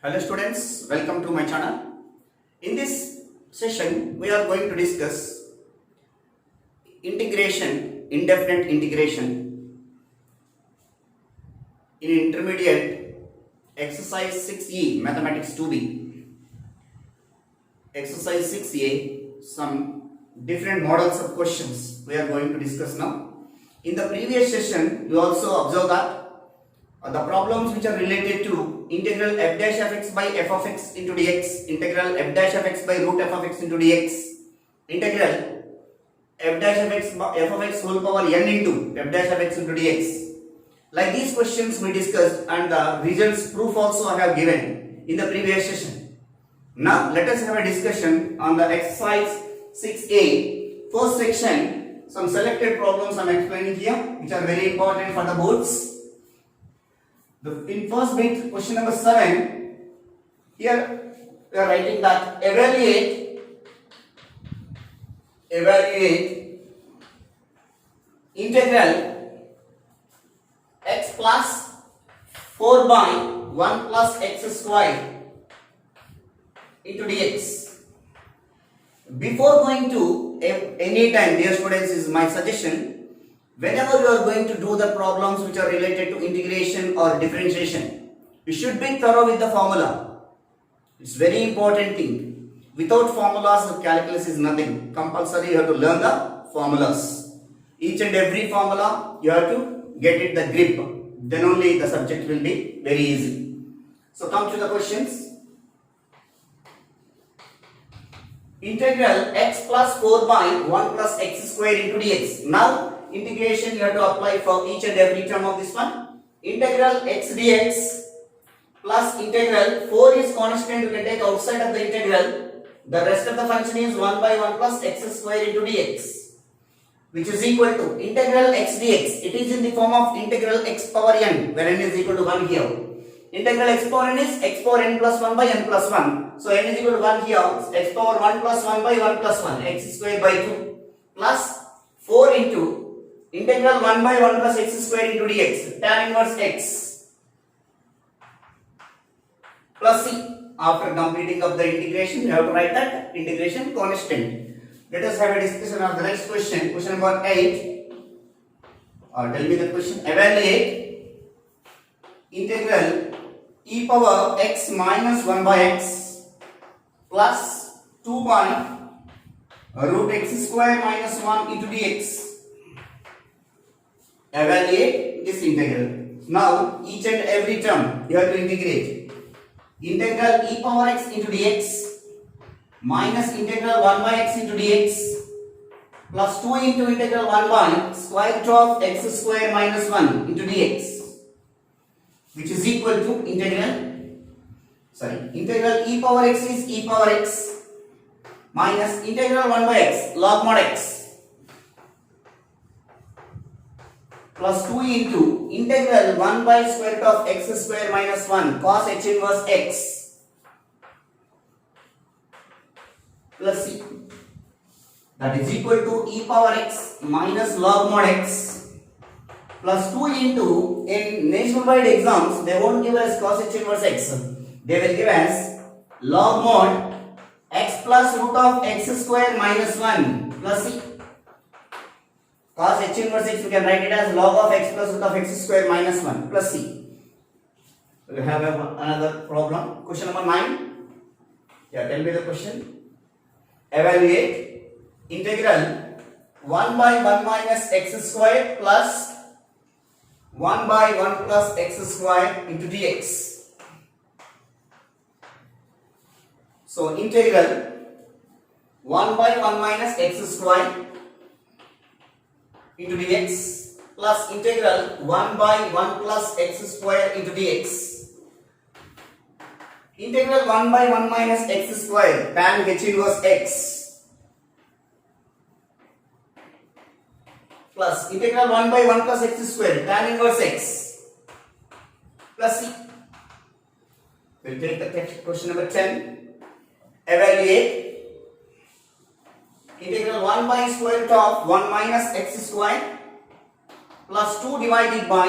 Hello students, welcome to my channel. In this session, we are going to discuss integration, indefinite integration in intermediate exercise 6e, mathematics 2b. Exercise 6a, some different models of questions we are going to discuss now. In the previous session, you also observed that the problems which are related to integral f dash of x by f of x into dx, integral f dash of x by root f of x into dx, integral f dash of x by f of x whole power n into f dash of x into dx. Like these questions we discussed, and the results proof also I have given in the previous session. Now let us have a discussion on the exercise 6a. First section, some selected problems I am explaining here which are very important for the boards. In first bit, question number 7, here we are writing that evaluate integral x plus 4 by 1 plus x square into dx. Before going to any time, dear students, is my suggestion, whenever you are going to do the problems which are related to integration or differentiation, you should be thorough with the formula. It's very important thing. Without formulas, the calculus is nothing. Compulsory, you have to learn the formulas. Each and every formula, you have to get it the grip. Then only the subject will be very easy. So come to the questions. Integral x plus 4 by 1 plus x square into dx. Now, integration you have to apply for each and every term of this one. Integral x dx plus integral 4 is constant, you can take outside of the integral. The rest of the function is 1 by 1 plus x square into dx, which is equal to integral x dx. It is in the form of integral x power n, where n is equal to 1 here. Integral x power n is x power n plus 1 by n plus 1. So n is equal to 1 here. X power 1 plus 1 by 1 plus 1, x square by 2 plus 4 into integral 1 by 1 plus x square into dx, tan inverse x plus c. After completing of the integration, you have to write that integration constant. Let us have a discussion of the next question. Question number 8. Tell me the question. Evaluate integral e power x minus 1 by x plus 2 by root x square minus 1 into dx. Evaluate this integral. Now each and every term you have to integrate. Integral e power x into dx minus integral 1 by x into dx plus 2 into integral 1 by square root of x square minus 1 into dx, which is equal to integral e power x is e power x minus integral 1 by x log mod x plus 2 into integral 1 by square root of x square minus 1 cos h inverse x plus c, that is equal to e power x minus log mod x plus 2 into, in nationwide exams they won't give us cos h inverse x, they will give us log mod x plus root of x square minus 1 plus c. Cos h inverse x, we can write it as log of x plus root of x square minus 1 plus c. We have another problem. Question number 9. Yeah, tell me the question. Evaluate integral 1 by 1 minus x square plus 1 by 1 plus x square into dx. So integral 1 by 1 minus x square into dx plus integral 1 by 1 plus x square into dx. Integral 1 by 1 minus x square tan h inverse x plus integral 1 by 1 plus x square tan inverse x plus c. We will take the text question number 10. Evaluate integral 1 by square root of 1 minus x square plus 2 divided by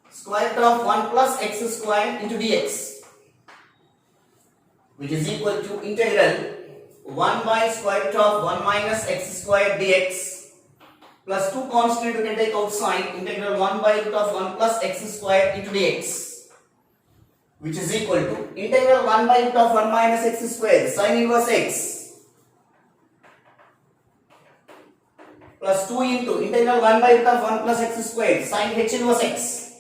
square root of 1 plus x square into dx. which is equal to integral 1 by square root of 1 minus x square dx plus 2 constant you can take outside, integral 1 by root of 1 plus x square into dx, which is equal to integral 1 by root of 1 minus x square sin inverse x plus 2 into integral 1 by root of 1 plus x square sin h inverse x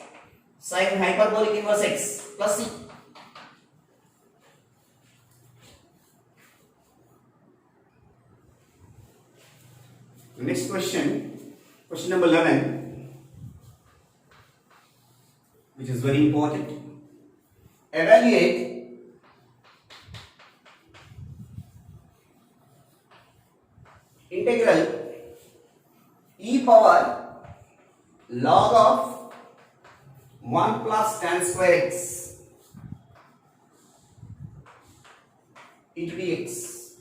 sin hyperbolic inverse x plus c. The next question, question number 11, which is very important. Evaluate integral e power log of 1 plus tan square x into dx.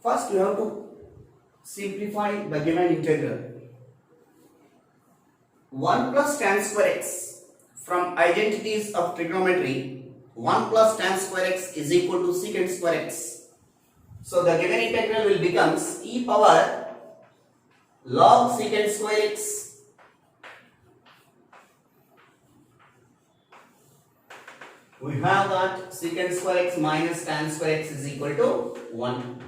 First, you have to simplify the given integral. 1 plus tan square x, from identities of trigonometry, 1 plus tan square x is equal to secant square x. So the given integral will becomes e power log secant square x we have that secant square x minus tan square x is equal to 1.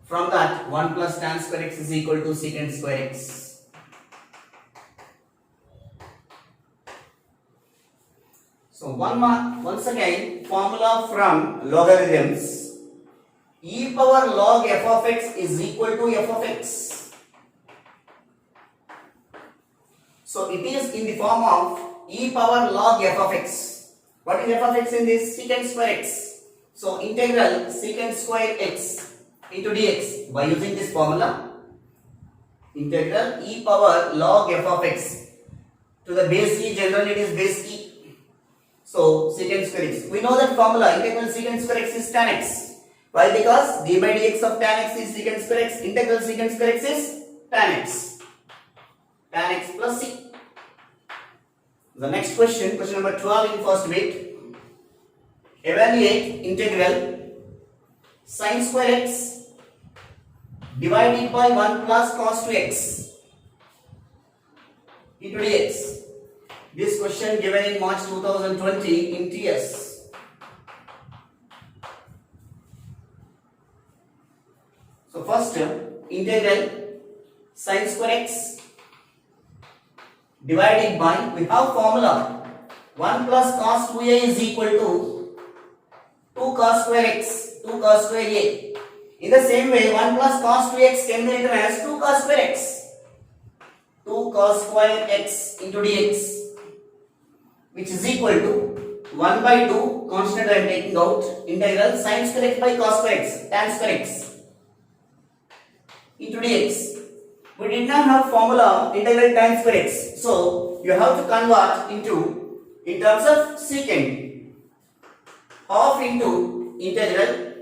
From that 1 plus tan square x is equal to secant square x. So once again formula from logarithms, e power log f of x is equal to f of x. So it is in the form of e power log f of x. What is f of x in this? Secant square x. So integral secant square x into dx by using this formula, integral e power log f of x to the base e, generally it is base e. So secant square x, we know that formula, integral secant square x is tan x. Why? Because d by dx of tan x is secant square x, integral secant square x is tan x plus c. The next question, question number 12 in first bit. Evaluate integral sin square x divided by 1 plus cos 2x into dx. This question given in March 2020 in TS. So first, integral sin square x divided by, we have formula 1 plus cos 2a is equal to 2 cos square x, 2 cos square a. In the same way, 1 plus cos 2x can be written as 2 cos square x, 2 cos square x into dx, which is equal to 1 by 2 constant I am taking out, integral sin square x by cos square x, tan square x into dx. We did not have formula integral tan square x, so you have to convert into, in terms of secant, half into integral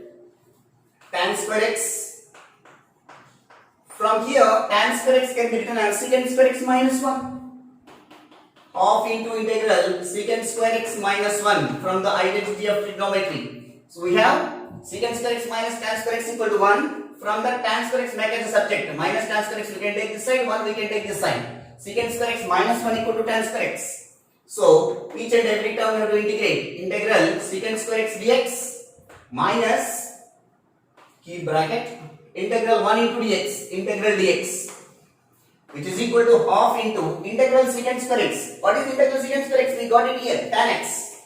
tan square x. From here tan square x can be written as secant square x minus 1, half into integral secant square x minus 1 from the identity of trigonometry. So we have secant square x minus tan square x equal to 1. From that tan square x make as a subject, minus tan square x we can take this side, 1 we can take this side. Secant square x minus 1 equal to tan square x. So each and every term we have to integrate. Integral secant square x dx minus, keep bracket, integral 1 into dx, integral dx, which is equal to half into integral secant square x. What is integral secant square x? We got it here, tan x,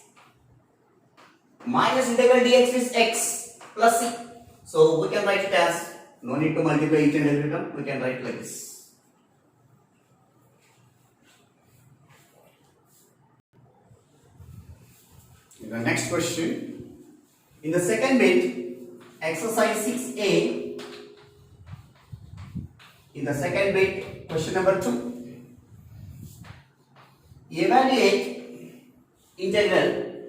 minus integral dx is x plus c. So we can write it as, no need to multiply each and every term, we can write like this. In the next question, in the second bit, exercise 6a, in the second bit, question number 2, evaluate integral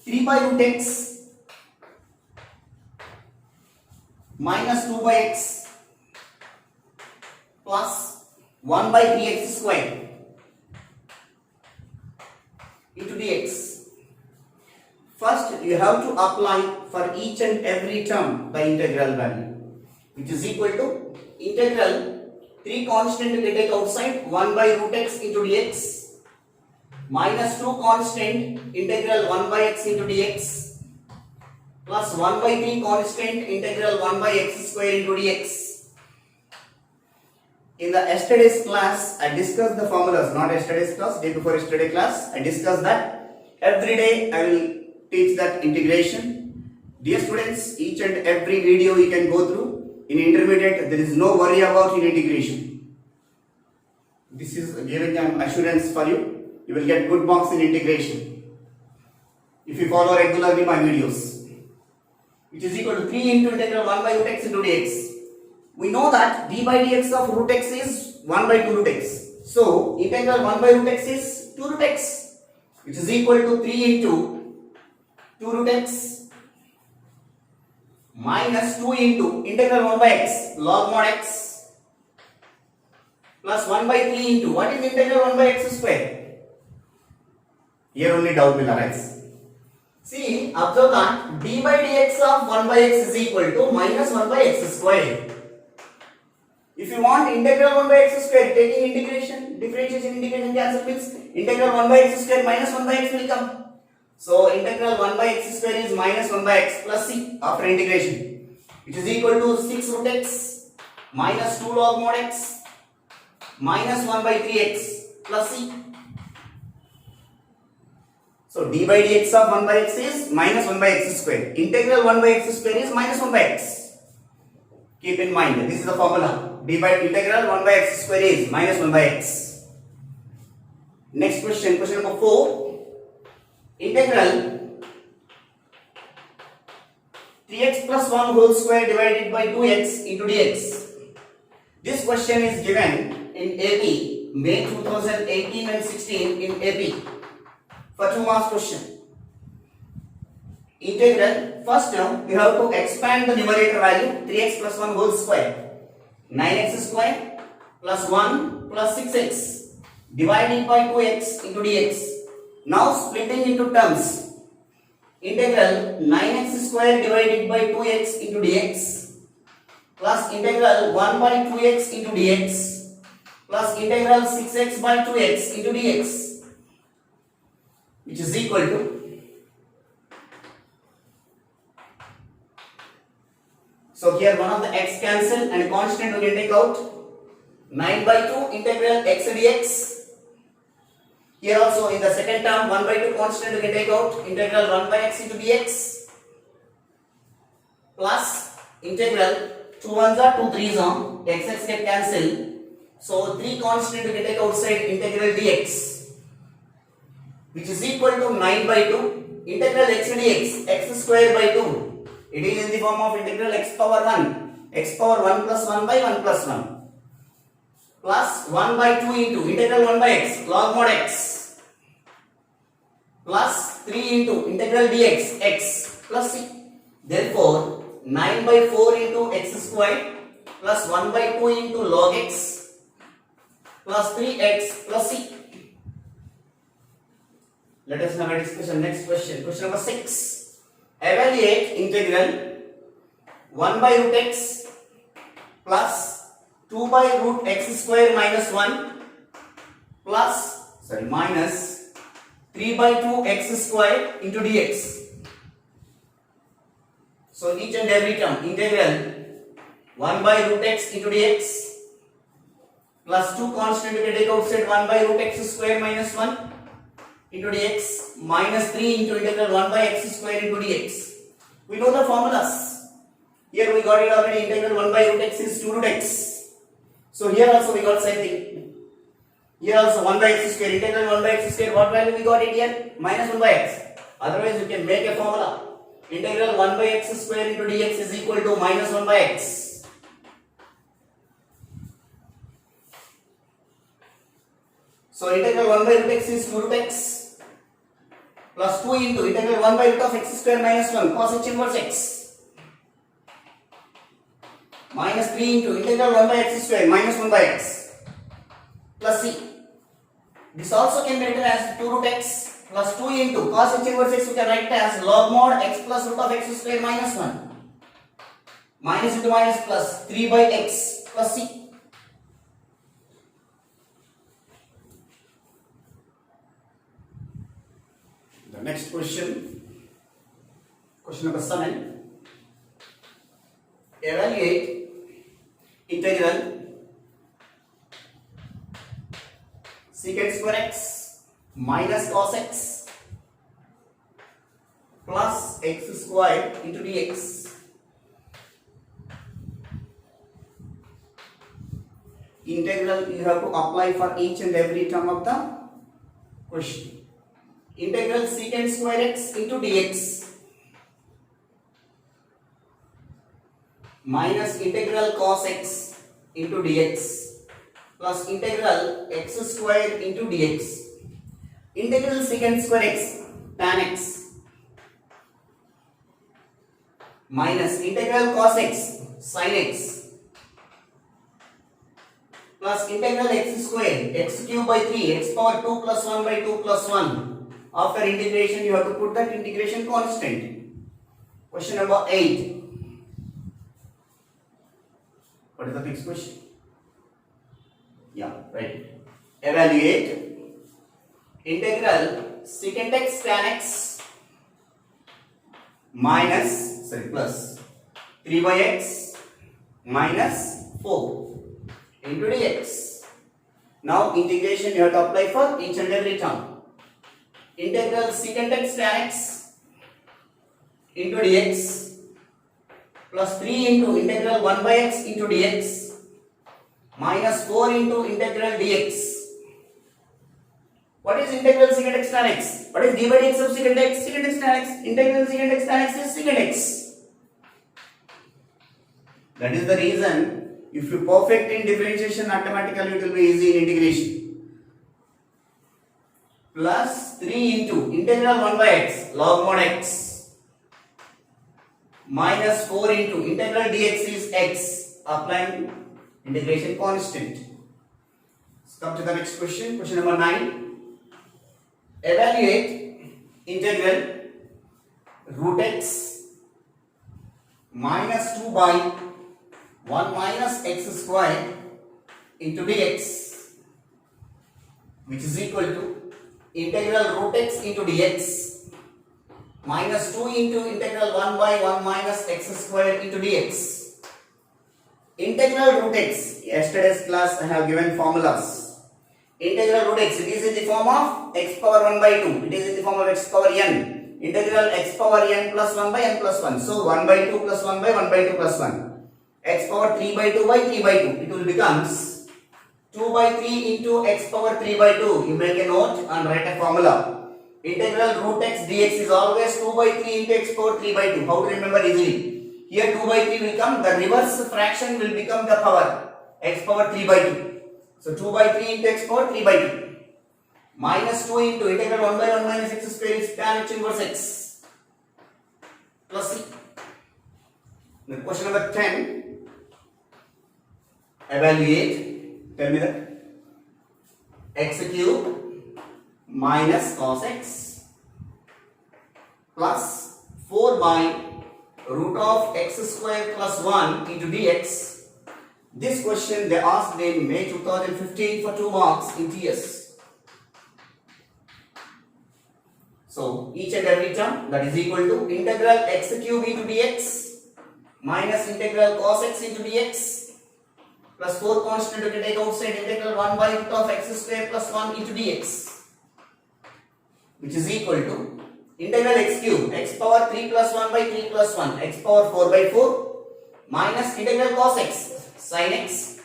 3 by root x minus 2 by x plus 1 by 3x square into dx. First, you have to apply for each and every term the integral value, which is equal to integral 3 constant we take outside 1 by root x into dx minus 2 constant integral 1 by x into dx plus 1 by 3 constant integral 1 by x square into dx. In the yesterday's class, I discussed the formulas, not yesterday's class, day before yesterday class. I discussed that. Every day I will teach that integration. Dear students, each and every video you can go through. In intermediate, there is no worry about in integration. This is giving an assurance for you. You will get good marks in integration if you follow regularly my videos, which is equal to 3 into integral 1 by root x into dx. We know that d by dx of root x is 1 by 2 root x. So, integral 1 by root x is 2 root x, which is equal to 3 into 2 root x minus 2 into integral 1 by x log mod x plus 1 by 3 into what is integral 1 by x square? Here only doubt will arise. See, observe that d by dx of 1 by x is equal to minus 1 by x square. If you want integral 1 by x square, taking integration, differentiation, integration cancel means integral 1 by x square minus 1 by x will come. So integral 1 by x square is minus 1 by x plus c after integration, which is equal to 6 root x minus 2 log mod x minus 1 by 3x plus c. So d by dx of 1 by x is minus 1 by x square. Integral 1 by x square is minus 1 by x. Keep in mind, this is the formula. D by integral 1 by x square is minus 1 by x. Next question, question number 4. Integral 3x plus 1 whole square divided by 2x into dx. This question is given in AP, May 2018 and 16 in AP for 2 marks question. Integral, first term, we have to expand the numerator value 3x plus 1 whole square. 9x square plus 1 plus 6x divided by 2x into dx. Now splitting into terms. Integral 9x square divided by 2x into dx plus integral 1 by 2x into dx plus integral 6x by 2x into dx, which is equal to, so here one of the x cancel and constant we can take out. 9 by 2 integral x dx. Here also in the second term 1 by 2 constant we can take out. Integral 1 by x into dx plus integral 2 1s are 2 3s on x get cancel. So 3 constant we can take outside integral dx, which is equal to 9 by 2 integral x dx x square by 2. It is in the form of integral x power 1, x power 1 plus 1 by 1 plus 1 plus 1 by 2 into integral 1 by x log mod x plus 3 into integral dx x plus c. Therefore, 9 by 4 into x square plus 1 by 2 into log x plus 3x plus c. Let us have a discussion. Next question. Question number 6. Evaluate integral 1 by root x plus 2 by root x square minus 1 minus 3 by 2 x square into dx. So each and every term, integral 1 by root x into dx plus 2 constant we can take outside 1 by root x square minus 1 into dx minus 3 into integral 1 by x square into dx. We know the formulas. Here we got it already, integral 1 by root x is 2 root x. So here also we got same thing. Here also 1 by x square, integral 1 by x square, what value we got it here? Minus 1 by x. Otherwise you can make a formula. Integral 1 by x square into dx is equal to minus 1 by x. So integral 1 by root x is 2 root x. Plus 2 into integral 1 by root of x square minus 1 cos h inverse x minus 3 into integral 1 by x square minus 1 by x plus c. This also can be written as 2 root x plus 2 into cos h inverse x, we can write as log mod x plus root of x square minus 1. Minus into minus plus 3 by x plus c. The next question number 7. Evaluate integral secant square x minus cos x plus x square into dx. Integral you have to apply for each and every term of the question. Integral secant square x into dx minus integral cos x into dx plus integral x square into dx. Integral secant square x tan x minus integral cos x sin x plus integral x square x cube by 3 x power 2 plus 1 by 2 plus 1. After integration, you have to put that integration constant. Question number 8. What is the next question? Yeah, right. Evaluate integral secant x tan x plus 3 by x minus 4 into dx. Now integration you have to apply for each and every term. Integral secant x tan x into dx plus 3 into integral 1 by x into dx minus 4 into integral dx. What is integral secant x tan x? What is d by dx of secant x? Secant x tan x. Integral secant x tan x is secant x. That is the reason if you perfect in differentiation, automatically it will be easy in integration. Plus 3 into integral 1 by x log mod x minus 4 into integral dx is x, applying integration constant. Let's come to the next question. Question number 9. Evaluate integral root x minus 2 by 1 minus x square into dx, which is equal to integral root x into dx minus 2 into integral 1 by 1 minus x square into dx. Integral root x, yesterday's class I have given formulas. Integral root x, it is in the form of x power 1 by 2. It is in the form of x power n. Integral x power n plus 1 by n plus 1. So 1 by 2 plus 1 by 1 by 2 plus 1. X power 3 by 2 by 3 by 2. It will becomes 2 by 3 into x power 3 by 2. You make a note and write a formula. Integral root x dx is always 2 by 3 into x power 3 by 2. How to remember easily? Here 2 by 3 will come, the reverse fraction will become the power x power 3 by 2. So 2 by 3 into x power 3 by 2. Minus 2 into integral 1 by 1 minus x square is tan h inverse x plus c. Then question number 10. Evaluate. Tell me that. X cube minus cos x plus 4 by root of x square plus 1 into dx. This question they asked in May 2015 for 2 marks in TS. So each and every term, that is equal to integral x cube into dx minus integral cos x into dx plus 4 constant you can take outside, integral 1 by root of x square plus 1 into dx, which is equal to integral x cube x power 3 plus 1 by 3 plus 1 x power 4 by 4 minus integral cos x sin x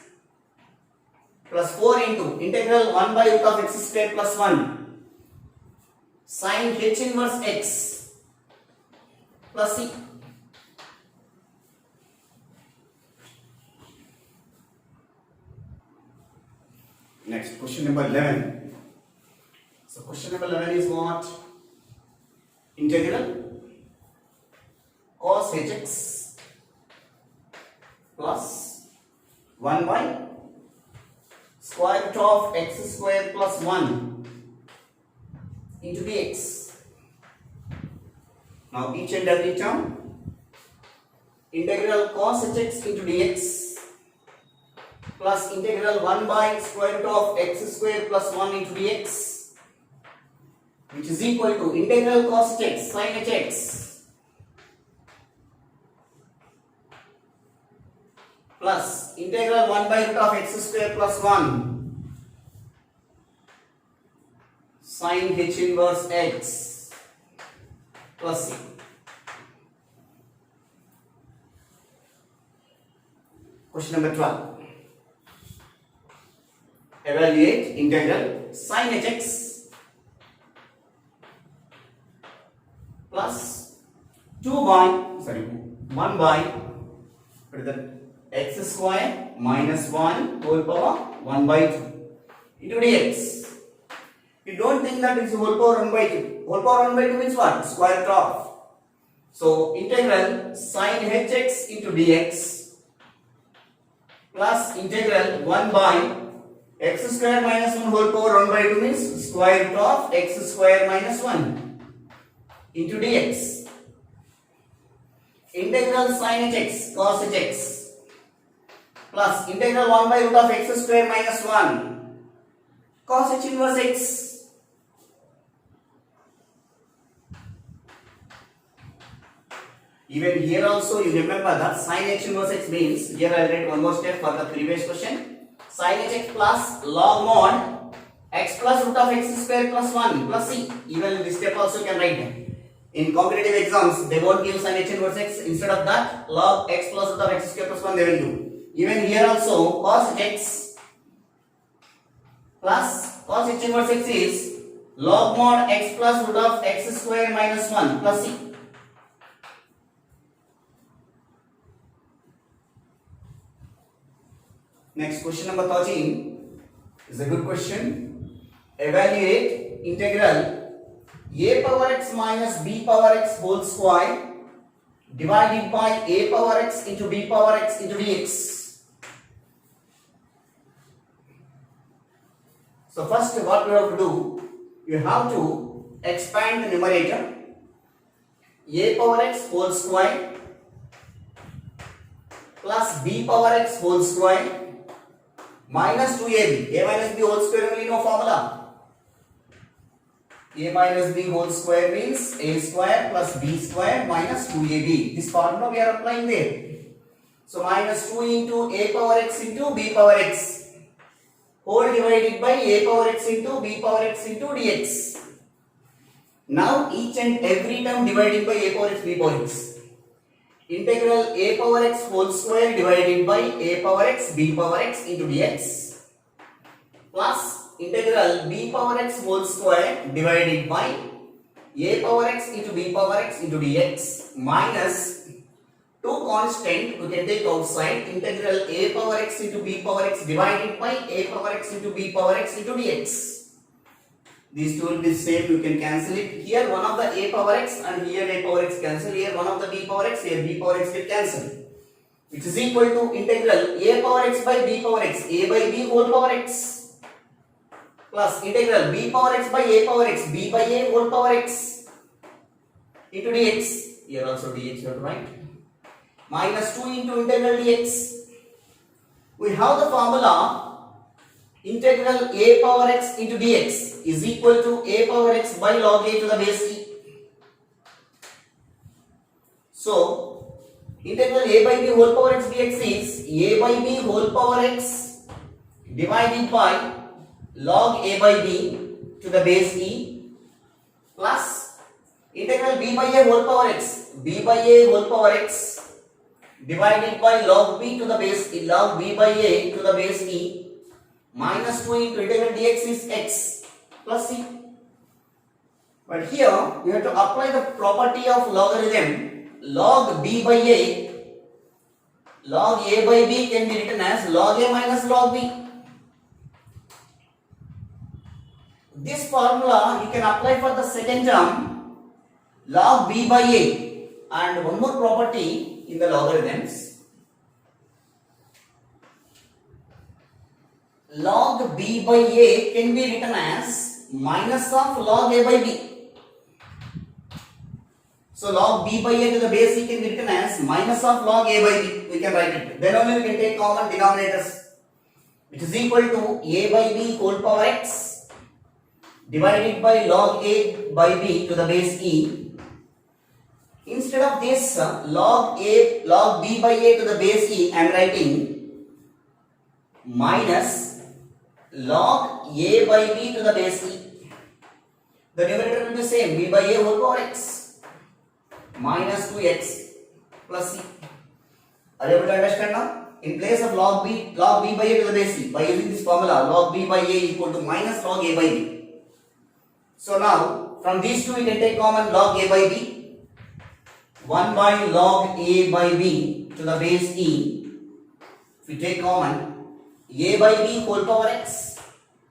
plus 4 into integral 1 by root of x square plus 1 sin h inverse x plus c. Next, question number 11. So question number 11 is what? Integral cos hx plus 1 by square root of x square plus 1 into dx. Now each and every term, integral cos hx into dx plus integral 1 by square root of x square plus 1 into dx, which is equal to integral cos hx sin hx plus integral 1 by root of x square plus 1 sin h inverse x plus c. Question number 12. Evaluate integral sin hx plus 1 by what is that, x square minus 1 whole power 1 by 2 into dx. You don't think that it's whole power 1 by 2. Whole power 1 by 2 means what? Square root of. So integral sin hx into dx plus integral 1 by x square minus 1 whole power 1 by 2 means square root of x square minus 1 into dx. Integral sin hx cos hx plus integral 1 by root of x square minus 1 cos h inverse x. Even here also you remember that sin h inverse x means, here I will write one more step for the previous question, sin hx plus log mod x plus root of x square plus 1 plus c. Even this step also you can write them. In competitive exams they won't give sin h inverse x, instead of that log x plus root of x square plus 1 they will do. Even here also cos x plus cos h inverse x is log mod x plus root of x square minus 1 plus c. Next, question number 13 is a good question. Evaluate integral a power x minus b power x whole square divided by a power x into b power x into dx. So first what we have to do, you have to expand the numerator, a power x whole square plus b power x whole square minus 2ab. A minus b whole square only, no formula. A minus b whole square means a square plus b square minus 2ab. This formula we are applying there. So minus 2 into a power x into b power x whole divided by a power x into b power x into dx. Now each and every term divided by a power x, b power x. Integral a power x whole square divided by a power x, b power x into dx plus integral b power x whole square divided by a power x into b power x into dx minus 2 constant we can take outside, integral a power x into b power x divided by a power x into b power x into dx. These two will be same, you can cancel it. Here one of the a power x and here a power x cancel. Here one of the b power x, here b power x will cancel. It is equal to integral a power x by b power x, a by b whole power x plus integral b power x by a power x, b by a whole power x into dx. Here also dx you have to write. Minus 2 into integral dx. We have the formula integral a power x into dx is equal to a power x by log a to the base e. So integral a by b whole power x dx is a by b whole power x divided by log a by b to the base e plus integral b by a whole power x, b by a whole power x divided by log b to the base e, log b by a to the base e minus 2 into integral dx is x plus c. But here you have to apply the property of logarithm. Log b by a, log a by b can be written as log a minus log b. This formula you can apply for the second term, log b by a, and one more property in the logarithms. Log b by a can be written as minus of log a by b. So log b by a to the base e can be written as minus of log a by b. We can write it. Then only we can take common denominators, which is equal to a by b whole power x divided by log a by b to the base e. Instead of this log b by a to the base e, I am writing minus log a by b to the base e. The numerator will be same, b by a whole power x minus 2x plus c. Are you able to understand now? In place of log b by a to the base e, by using this formula, log b by a is equal to minus log a by b. So now from these two we can take common log a by b. 1 by log a by b to the base e. If we take common, a by b whole power x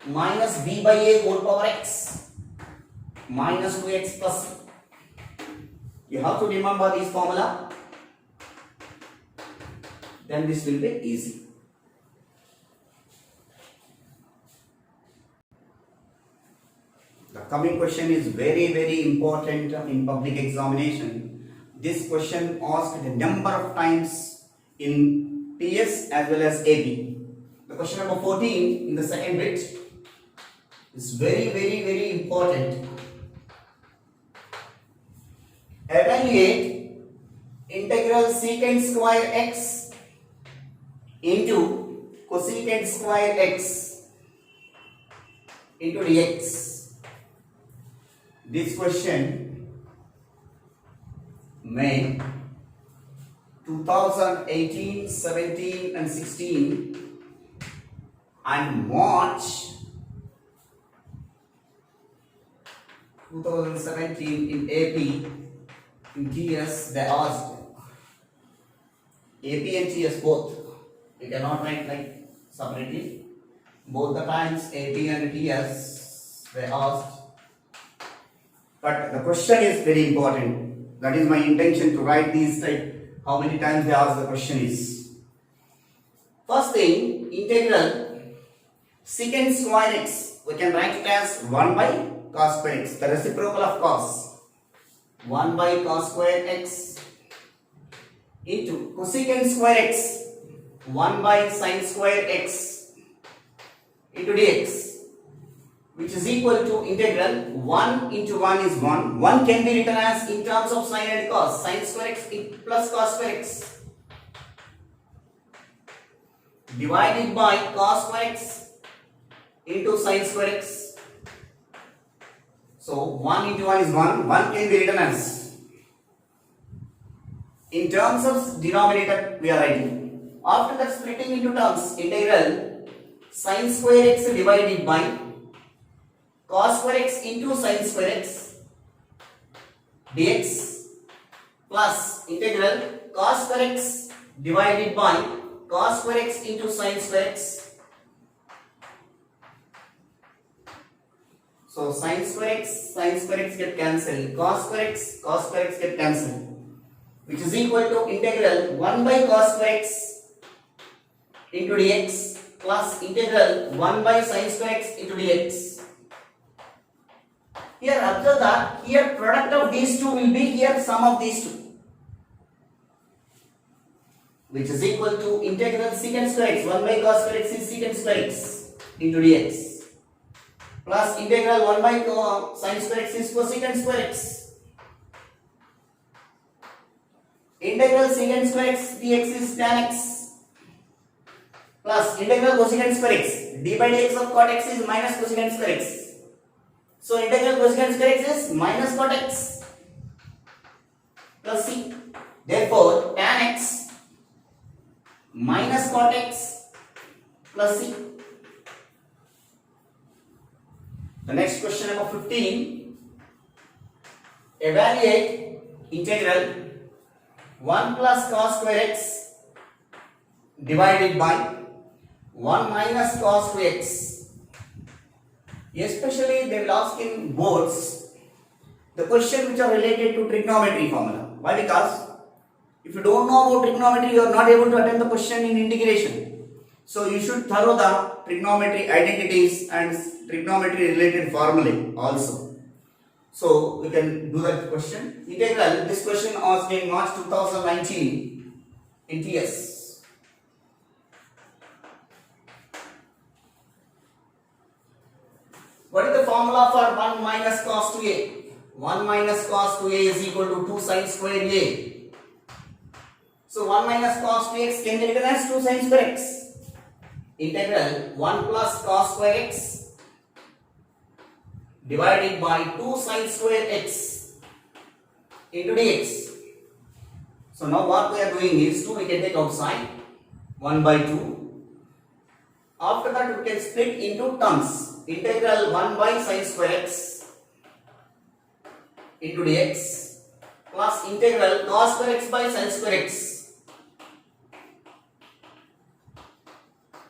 minus b by a whole power x minus 2x plus c. You have to remember this formula, then this will be easy. The coming question is very important in public examination. This question asked a number of times in PS as well as AB. The question number 14 in the second bit is very important. Evaluate integral secant square x into cosecant square x into dx. This question May 2018, 17 and 16 and March 2017 in AP. In TS they asked AP and TS both. We cannot write like separately. Both the times AP and TS they asked. But the question is very important. That is my intention to write these type. How many times they ask the question is. First thing, integral secant square x. We can write it as 1 by cos square x. The reciprocal of cos. 1 by cos square x into cosecant square x 1 by sin square x into dx, which is equal to integral 1 into 1 is 1. 1 can be written as in terms of sin and cos. Sin square x plus cos square x divided by cos square x into sin square x. So 1 into 1 is 1. 1 can be written as, in terms of denominator we are writing. After that, splitting into terms, integral sin square x divided by cos square x into sin square x dx plus integral cos square x divided by cos square x into sin square x. So sin square x get cancelled, cos square x get cancelled, which is equal to integral 1 by cos square x into dx plus integral 1 by sin square x into dx. Here observe that here product of these two will be here sum of these two, which is equal to integral secant square x 1 by cos square x is secant square x into dx. Plus integral 1 by sin square x is cosecant square x. Integral secant square x dx is tan x. Plus integral cosecant square x d by dx of cot x is minus cosecant square x. So integral cosecant square x is minus cot x plus c. Therefore tan x minus cot x plus c. The next question number 15. Evaluate integral 1 plus cos square x divided by 1 minus cos 2x. Especially they will ask in boards the question which are related to trigonometry formula. Why? Because if you don't know about trigonometry, you are not able to attend the question in integration. So you should thorough the trigonometry identities and trigonometry related formulae also. So we can do that question. Integral, this question asked in March 2019 in TS. What is the formula for 1 minus cos 2a? 1 minus cos 2a is equal to 2 sin square a. So 1 minus cos 2x can be written as 2 sin square x. Integral 1 plus cos square x divided by 2 sin square x into dx. So now what we are doing is 2 we can take outside, 1 by 2. After that we can split into terms. Integral 1 by sin square x into dx plus integral cos square x by sin square x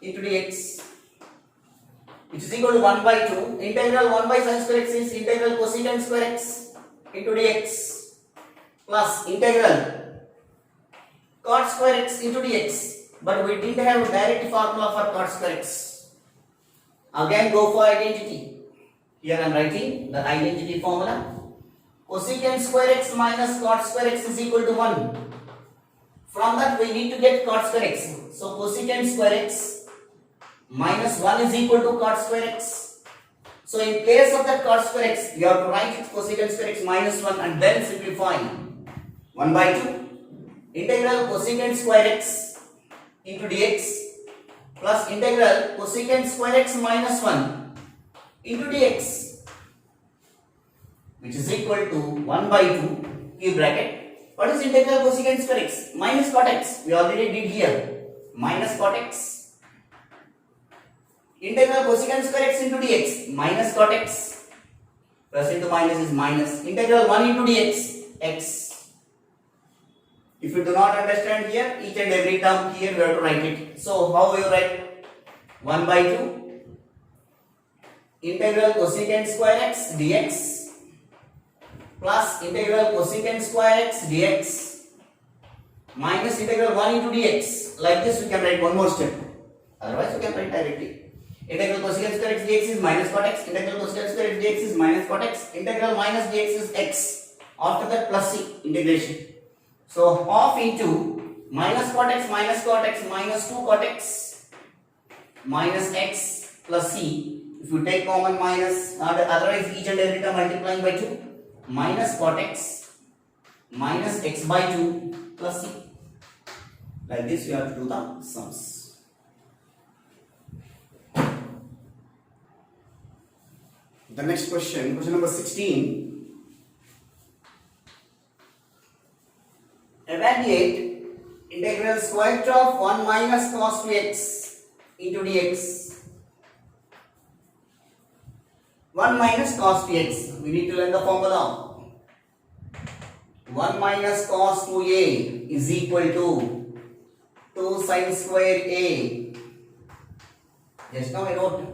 into dx, which is equal to 1 by 2. Integral 1 by sin square x is integral cosecant square x into dx plus integral cot square x into dx. But we didn't have a direct formula for cot square x. Again go for identity. Here I am writing the identity formula. Cosecant square x minus cot square x is equal to 1. From that we need to get cot square x. So cosecant square x minus 1 is equal to cot square x. So in place of that cot square x, you have to write it cosecant square x minus 1 and then simplify. 1 by 2 integral cosecant square x into dx plus integral cosecant square x minus 1 into dx, which is equal to 1 by 2 cube bracket. What is integral cosecant square x? Minus cot x. We already did here. Minus cot x. Integral cosecant square x into dx minus cot x. Plus into minus is minus. Integral 1 into dx x. If you do not understand here, each and every term here we have to write it. So how will you write? 1 by 2 integral cosecant square x dx plus integral cosecant square x dx minus integral 1 into dx. Like this we can write one more step. Otherwise we can write directly. Integral cosecant square x dx is minus cot x. Integral cosecant square x dx is minus cot x. Integral minus dx is x. After that plus c integration. So half into minus cot x minus 2 cot x minus x plus c. If you take common minus, otherwise each and every term multiplying by 2, minus cot x minus x by 2 plus c. Like this you have to do the sums. The next question, question number 16. Evaluate integral square root of 1 minus cos 2x into dx. 1 minus cos 2x. We need to learn the formula. 1 minus cos 2a is equal to 2 sin square a. Just now I wrote.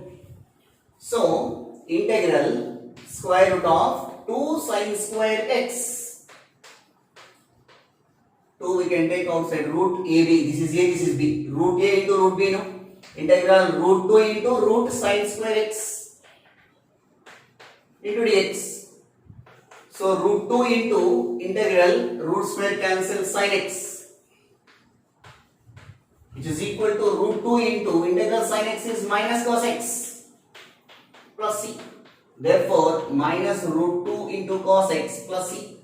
So integral square root of 2 sin square x. 2 we can take outside root ab. This is a, this is b. Root a into root b, no? Integral root 2 into root sin square x into dx. So root 2 into integral root square cancel sin x, which is equal to root 2 into integral sin x is minus cos x plus c. Therefore, minus root 2 into cos x plus c.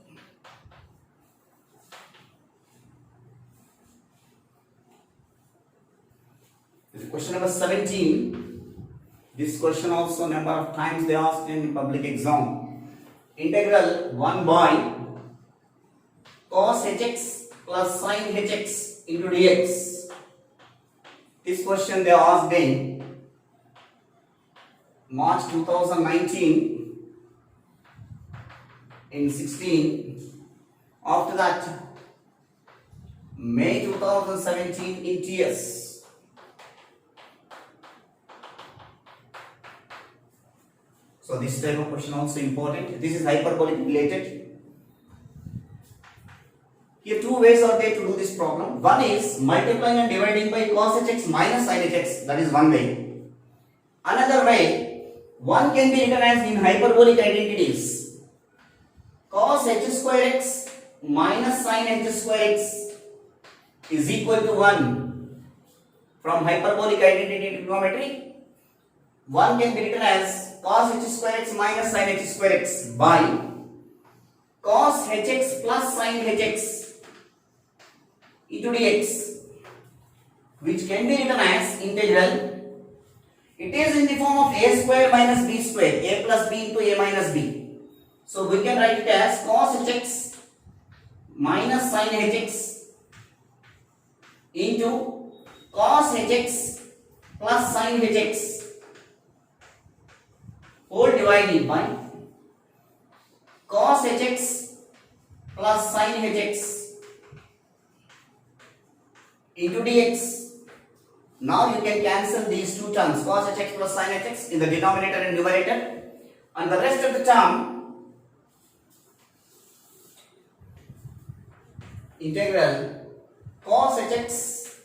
Question number 17. This question also number of times they asked in public exam. Integral 1 by cos hx plus sin hx into dx. This question they asked in March 2019 in 16. After that, May 2017 in TS. So this type of question also important. This is hyperbolic related. Here two ways are there to do this problem. One is multiplying and dividing by cos hx minus sin hx. That is one way. Another way, one can be written as in hyperbolic identities. Cos h square x minus sin h square x is equal to 1. From hyperbolic identity trigonometry, one can be written as cos h square x minus sin h square x by cos hx plus sin hx into dx, which can be written as integral. It is in the form of a square minus b square, a plus b into a minus b. So we can write it as cos hx minus sin hx into cos hx plus sin hx whole divided by cos hx plus sin hx into dx. Now you can cancel these two terms, cos hx plus sin hx in the denominator and numerator, and the rest of the term integral cos hx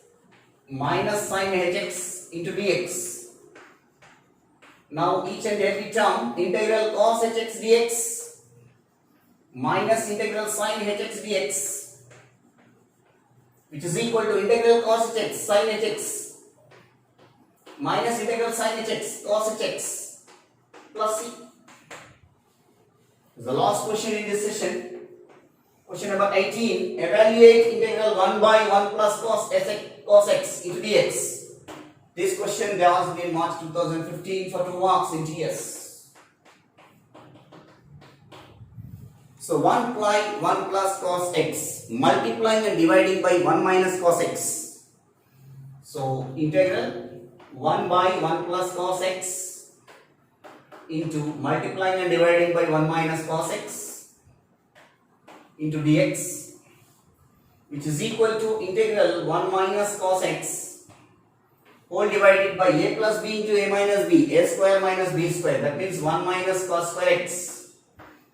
minus sin hx into dx. Now each and every term, integral cos hx dx minus integral sin hx dx, which is equal to integral cos hx sin hx minus integral sin hx cos hx plus c. The last question in this session, question number 18. Evaluate integral 1 by 1 plus cos x into dx. This question was asked in March 2015 for 2 marks in TS. So 1 plus cos x, multiplying and dividing by 1 minus cos x. So integral 1 by 1 plus cos x into multiplying and dividing by 1 minus cos x into dx, which is equal to integral 1 minus cos x whole divided by a plus b into a minus b, a square minus b square. That means 1 minus cos square x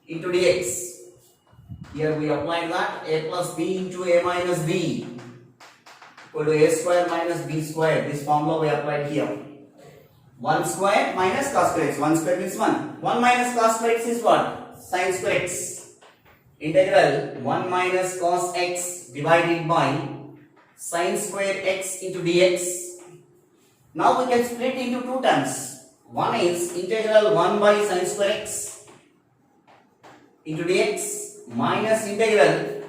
into dx. Here we applied that a plus b into a minus b equal to a square minus b square. This formula we applied here. 1 square minus cos square x. 1 square means 1. 1 minus cos square x is what? Sin square x. Integral 1 minus cos x divided by sin square x into dx. Now we can split into two terms. One is integral 1 by sin square x into dx minus integral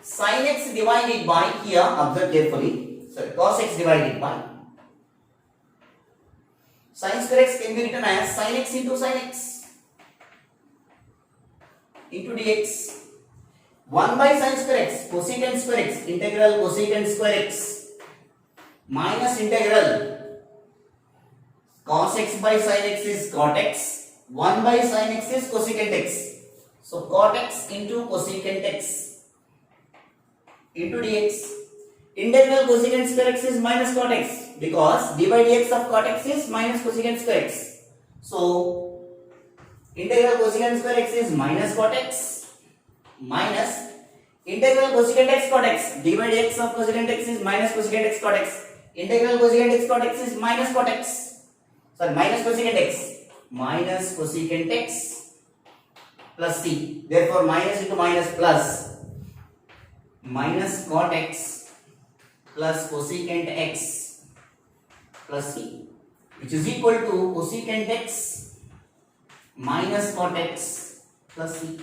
sin x divided by, here observe carefully, cos x divided by sin square x can be written as sin x into sin x into dx. 1 by sin square x, cosecant square x, integral cosecant square x minus integral cos x by sin x is cot x, 1 by sin x is cosecant x. So cot x into cosecant x into dx. Integral cosecant square x is minus cot x, because d by dx of cot x is minus cosecant square x. So integral cosecant square x is minus cot x minus integral cosecant x cot x, d by dx of cosecant x is minus cosecant x cot x. Integral cosecant x cot x is minus cot x. Sorry, minus cosecant x plus c. Therefore minus into minus plus, minus cot x plus cosecant x plus c, which is equal to cosecant x minus cot x plus c.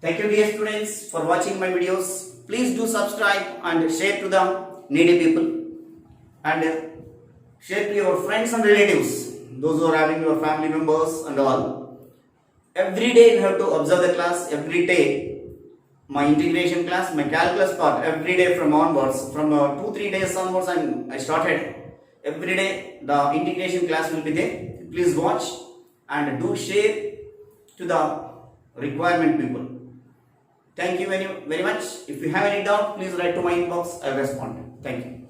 Thank you dear students for watching my videos. Please do subscribe and share to the needy people, and share to your friends and relatives, those who are having your family members and all. Every day you have to observe the class. Every day my integration class, my calculus part, every day from onwards, from 2-3 days onwards I started. Every day the integration class will be there. Please watch and do share to the requirement people. Thank you very much. If you have any doubt, please write to my inbox. I will respond. Thank you.